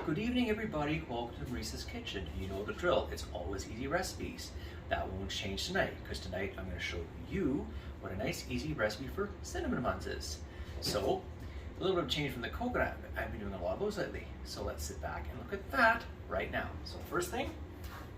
Good evening, everybody. Welcome to Maurice's Kitchen. You know the drill. It's always easy recipes. That won't change tonight, because tonight I'm going to show you what a nice, easy recipe for cinnamon buns is. So, a little bit of change from the coconut. I've been doing a lot of those lately. So let's sit back and look at that right now. So first thing,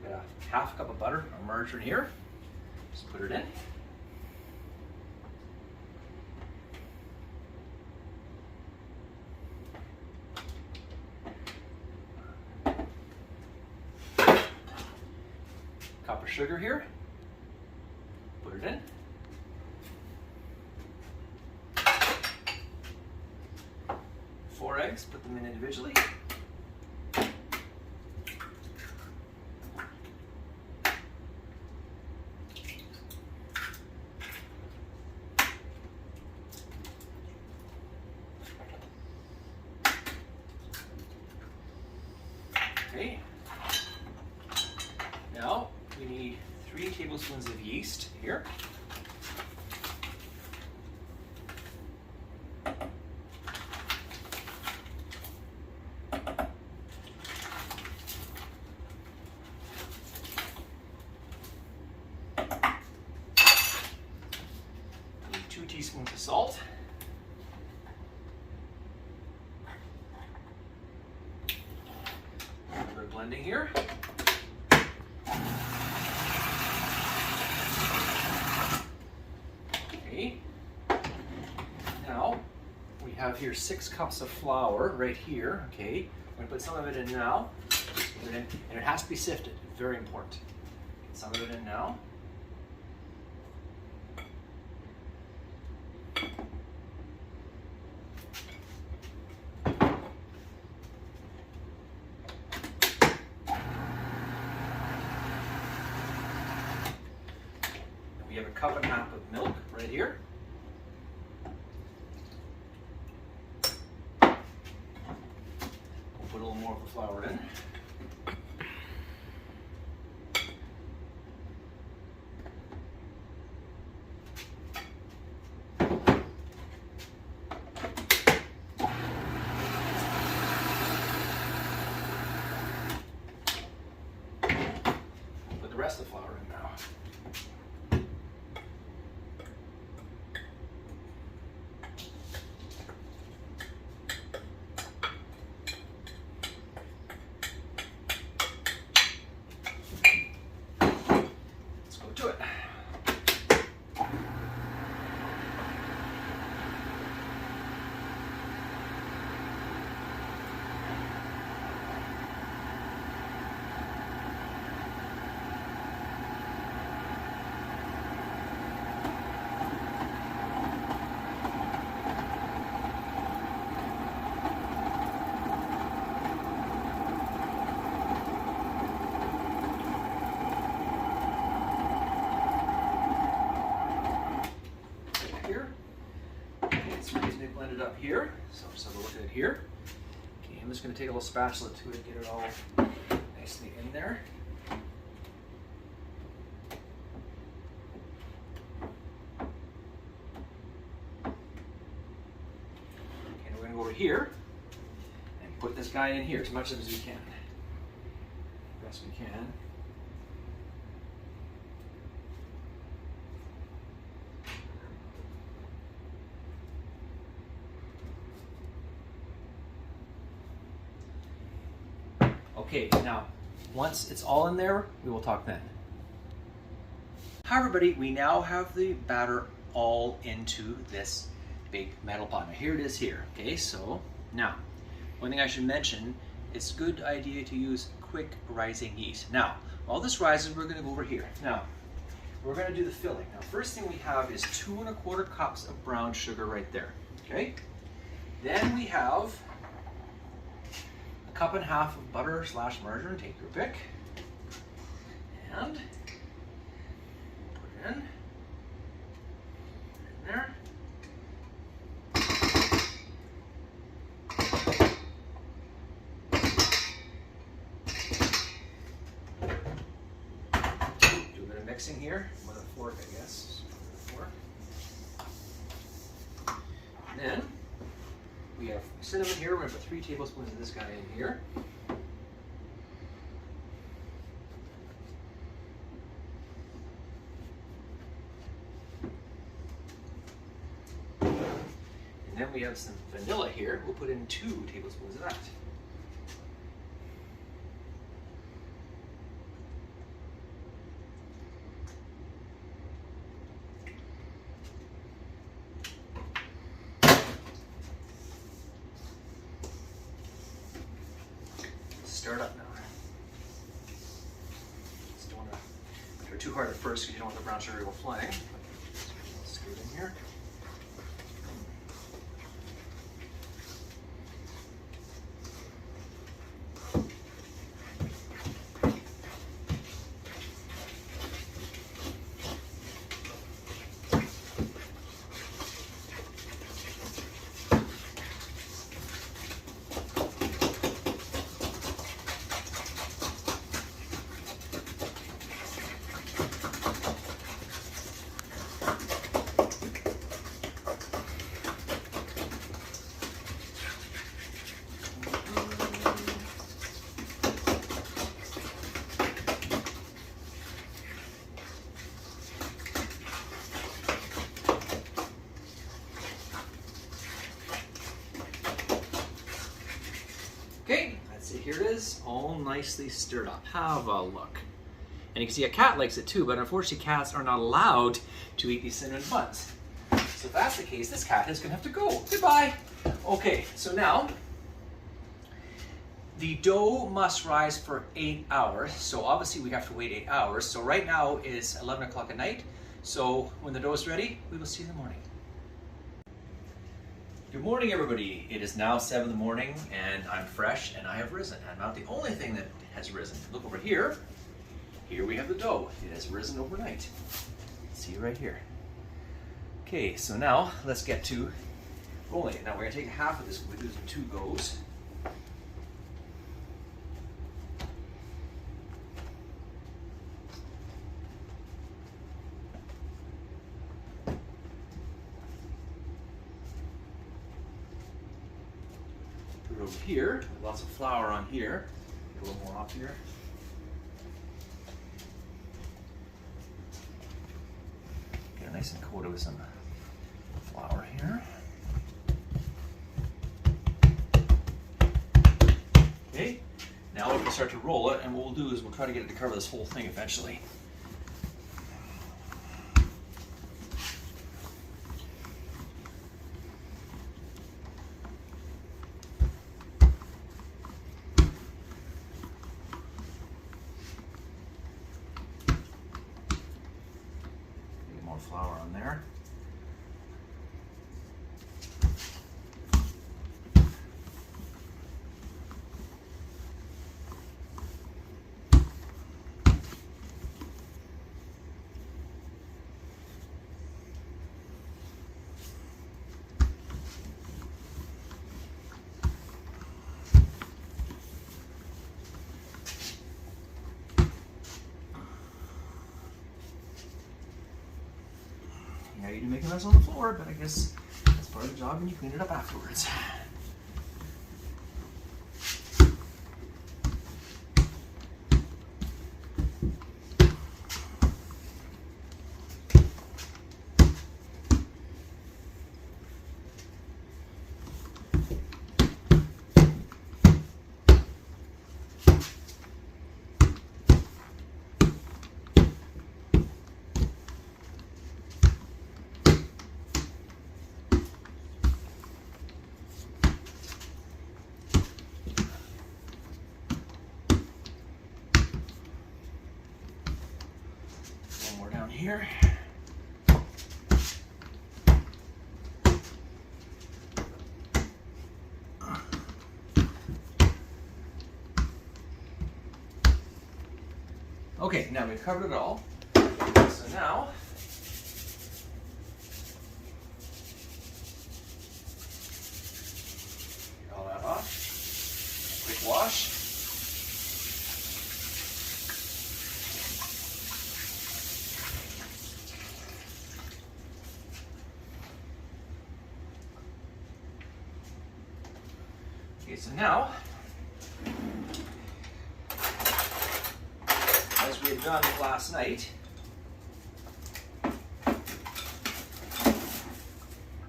we've got a half cup of butter or margarine here. Just put it in. Cup of sugar here, put it in. 4 eggs, put them in individually. Okay. Now, we need 3 tablespoons of yeast here. We need 2 teaspoons of salt. A little bit of blending here. Now, we have here 6 cups of flour right here, okay? I'm gonna put some of it in now, and it has to be sifted, very important. Get some of it in now. And we have a cup and a half of milk right here. Put a little more of the flour in. Put the rest of the flour in now. To it. Blend it up here, so just have a look at it here. Okay, I'm just going to take a little spatula to it, get it all nicely in there. And we're going to go over here and put this guy in here as much as we can. Best we can. Okay, now, once it's all in there, we will talk then. Hi everybody, we now have the batter all into this big metal pot. Now here it is here, okay? So, now, one thing I should mention, it's a good idea to use quick rising yeast. Now, while this rises, we're gonna go over here. Now, we're gonna do the filling. Now, first thing we have is 2 1/4 cups of brown sugar right there, okay? Then we have 1.5 cups of butter / margarine, take your pick, and put it in there. Do a bit of mixing here with a fork, I guess. Fork. And then we have cinnamon here. We're going to put 3 tablespoons of this guy in here. we have some vanilla here. We'll put in 2 tablespoons of that. Stir it up now. Just don't want to stir too hard at first because you don't want the brown sugar to go flying. Stir it in here. Okay, that's it. Here it is, all nicely stirred up. Have a look. And you can see a cat likes it too, but unfortunately cats are not allowed to eat these cinnamon buns. So if that's the case, this cat is gonna have to go. Goodbye. Okay, so now, the dough must rise for 8 hours. So obviously we have to wait 8 hours. So right now is 11 o'clock at night. So when the dough is ready, we will see you in the morning. Good morning, everybody. It is now 7 in the morning and I'm fresh and I have risen. I'm not the only thing that has risen. Look over here. Here we have the dough. It has risen overnight. See right here. Okay, so now let's get to rolling it. Now we're gonna take half of this. We'll do this in 2 goes. Over here, lots of flour on here. Get a little more off here. Get it nice and coated with some flour here. Okay, now we can start to roll it, and what we'll do is we'll try to get it to cover this whole thing eventually. Flour on there. Yeah, you do make a mess on the floor, but I guess that's part of the job and you clean it up afterwards. Down here. Okay, now we've covered it all. So now get all that off. Quick wash. Okay, so now, as we had done last night,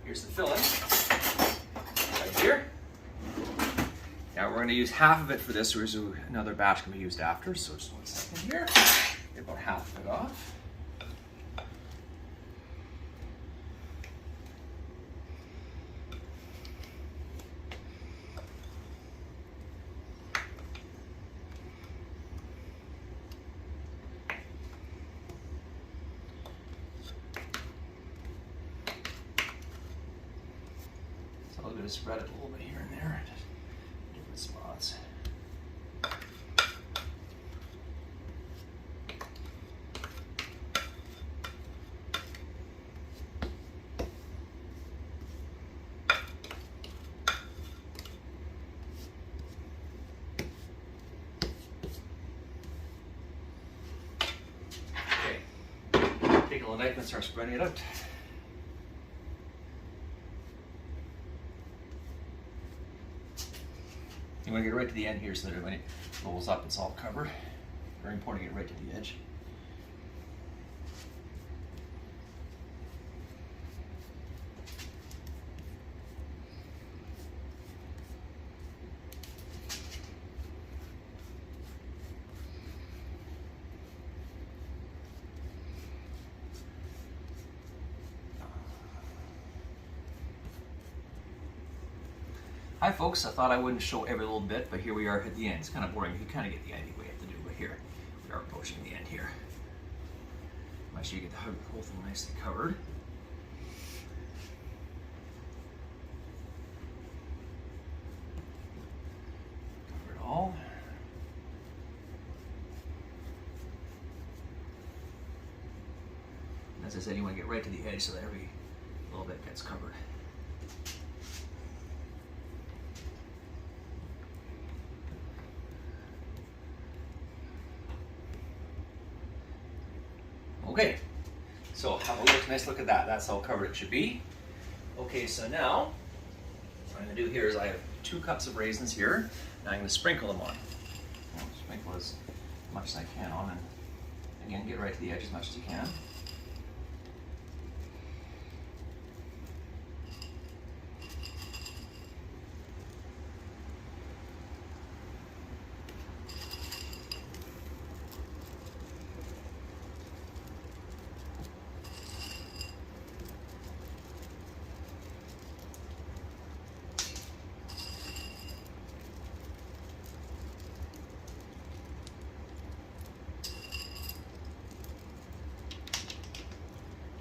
here's the filling. going to use half of it for this, whereas another batch can be used after. So just 1 second here. Get about half of it off. So I'm going to spread it a little bit here and there, just different spots. Take a little knife and start spreading it out. You want to get right to the end here so that when it rolls up, it's all covered. Very important to get right to the edge. Hi folks, I thought I wouldn't show every little bit, but here we are at the end. It's kind of boring. You kind of get the idea what we have to do, but here we are approaching the end here. Make sure you get the whole thing nicely covered. Cover it all. And as I said, you want to get right to the edge so that every little bit gets covered. Okay, so have a nice look at that. That's how covered it should be. Okay, so now what I'm going to do here is I have 2 cups of raisins here, and I'm going to sprinkle them on. I'll sprinkle as much as I can on, and again, get right to the edge as much as you can.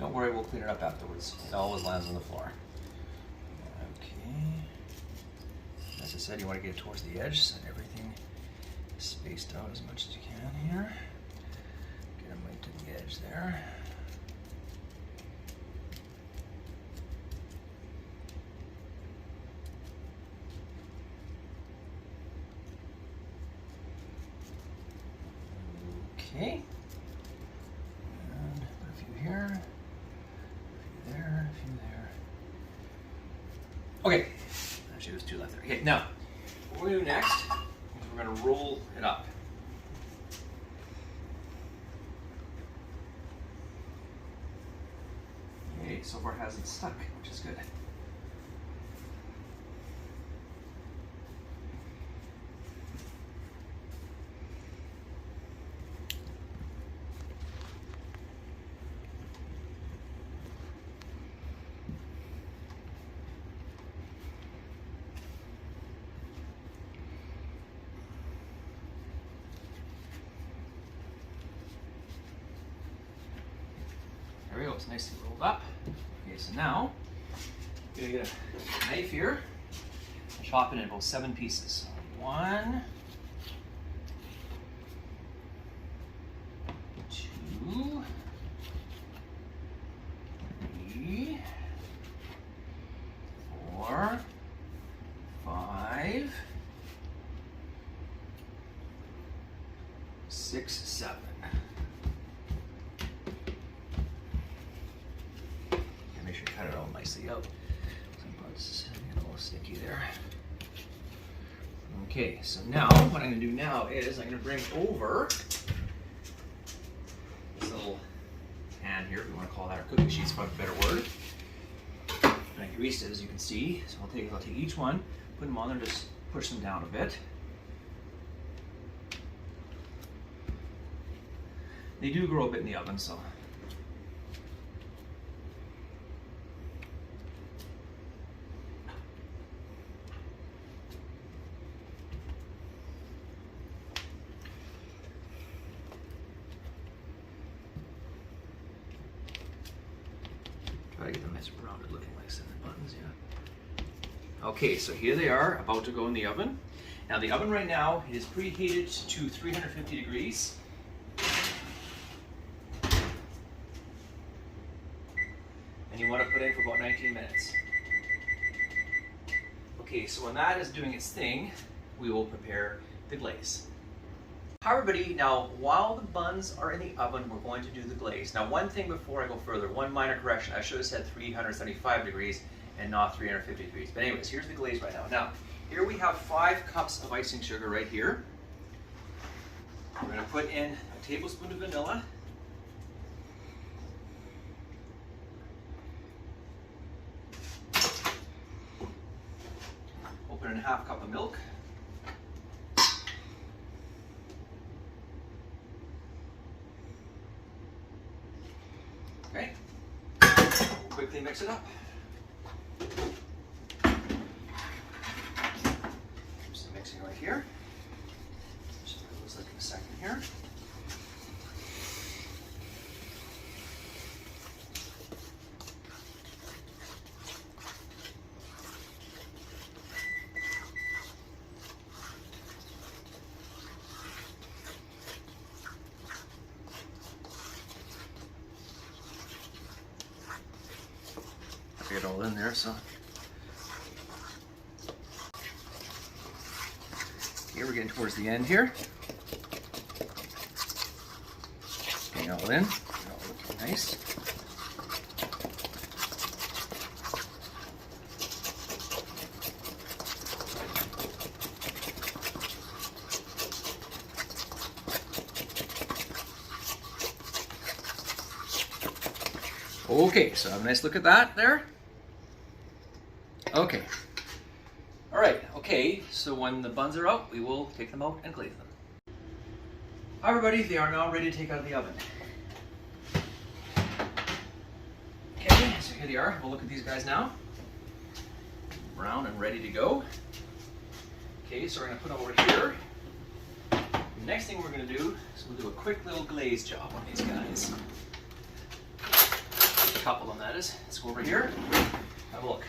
Don't worry, we'll clean it up afterwards. It always lands on the floor. Okay. As I said, you want to get it towards the edge so that everything is spaced out as much as you can here. Get them right to the edge there. Okay. And put a few here. There, a few there. Okay, actually there's 2 left there. Okay, now, what we're going to do next is we're going to roll it up. Okay, so far it hasn't stuck, which is good. There we go, it's nicely rolled up. Okay, so now, I'm gonna get a knife here and chop it in about 7 pieces. 1, 2, 3, 4, 5, 6, 7. Make sure you cut it all nicely out. Some parts get a little sticky there. Okay, so now what I'm going to do now is I'm going to bring over this little pan here, if you want to call that, or cookie sheet's probably a better word. And I greased it, as you can see. So I'll take each one, put them on there, just push them down a bit. They do grow a bit in the oven, so. Try to get them nice rounded looking like cinnamon buns, yeah. Okay, so here they are, about to go in the oven. Now the oven right now is preheated to 350 degrees. And you want to put in for about 19 minutes. Okay, so when that is doing its thing, we will prepare the glaze. Hi everybody, now while the buns are in the oven, we're going to do the glaze. Now one thing before I go further, one minor correction, I should have said 375 degrees and not 350 degrees. But anyways, here's the glaze right now. Now, here we have 5 cups of icing sugar right here. We're going to put in a tablespoon of vanilla. We'll put in a half cup of milk. Okay, we'll quickly mix it up. Just mixing right here. Just what it looks like in a second here. Get it all in there, so. Here we're getting towards the end here. Getting it all in, get it all looking nice. Okay, so have a nice look at that there. Okay. All right, okay, so when the buns are out, we will take them out and glaze them. Hi everybody, they are now ready to take out of the oven. Okay, so here they are. We'll look at these guys now. Brown and ready to go. Okay, so we're gonna put them over here. The next thing we're gonna do is we'll do a quick little glaze job on these guys. A couple of them, that is. Let's go over here, have a look.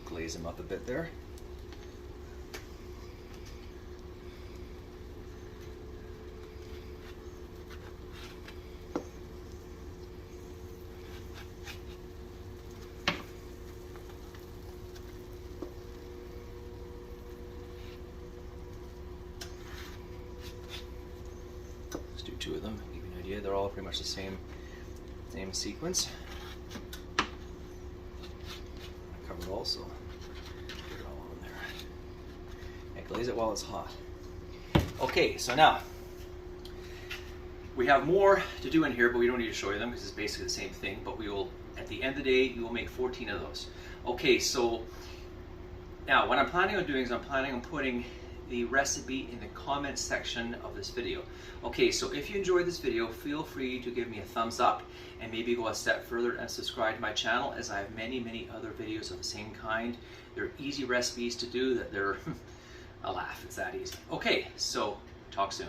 Glaze them up a bit there. Let's do 2 of them, give you an idea. They're all pretty much the same sequence. Cover it all, so get it all on there. And glaze it while it's hot. Okay, so now we have more to do in here, but we don't need to show you them because it's basically the same thing. But we will, at the end of the day, we will make 14 of those. Okay, so now what I'm planning on doing is I'm planning on putting the recipe in the comments section of this video. Okay, so if you enjoyed this video, feel free to give me a thumbs up and maybe go a step further and subscribe to my channel, as I have many other videos of the same kind. They're easy recipes to do, that they're a laugh, it's that easy. Okay, so talk soon.